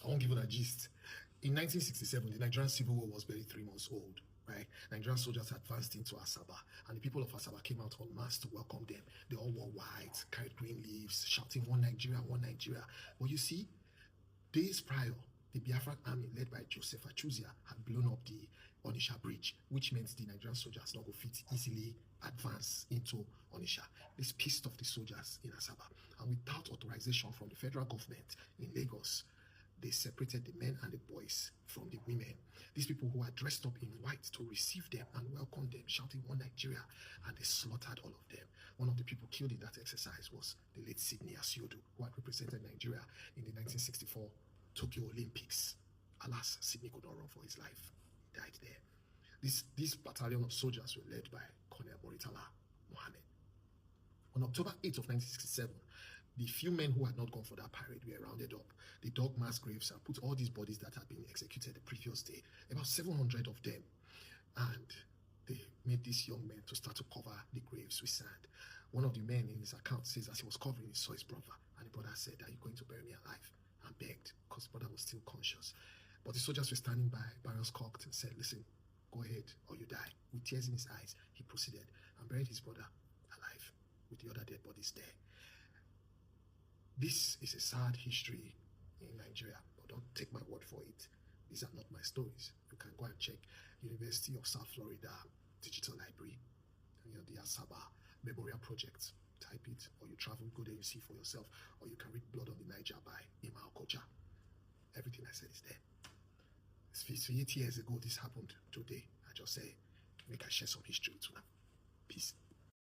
I won't give you a gist. In 1967, the Nigerian Civil War was barely 3 months old, right? Nigerian soldiers advanced into Asaba, and the people of Asaba came out en masse to welcome them. They all wore white, carried green leaves, shouting, "One Nigeria, one Nigeria." But you see, days prior, the Biafran army, led by Joseph Achuzia, had blown up the Onisha Bridge, which meant the Nigerian soldiers not go fit easily advance into Onisha. This pissed off the soldiers in Asaba, and without authorization from the federal government in Lagos, they separated the men and the boys from the women. These people who were dressed up in white to receive them and welcome them, shouting, "One Nigeria," and they slaughtered all of them. One of the people killed in that exercise was the late Sidney Asiodu, who had represented Nigeria in the 1964 Tokyo Olympics. Alas, Sidney could not run for his life. He died there. This battalion of soldiers were led by Colonel Moritala Mohammed. On October 8th of 1967, the few men who had not gone for that parade were rounded up. They dug mass graves and put all these bodies that had been executed the previous day, about 700 of them, and they made these young men to start to cover the graves with sand. One of the men in his account says as he was covering, he saw his brother, and the brother said, "Are you going to bury me alive?" and begged, because the brother was still conscious. But the soldiers were standing by, barrels cocked, and said, "Listen, go ahead or you die." With tears in his eyes, he proceeded and buried his brother alive with the other dead bodies there. This is a sad history in Nigeria, but don't take my word for it. These are not my stories. You can go and check University of South Florida Digital Library, the Asaba Memorial Project. Type it, or you travel, go there, you see for yourself, or you can read Blood on the Niger by Ima Okocha. Everything I said is there. It's 58 years ago this happened. Today, I just say, make I share some history with you now. Peace.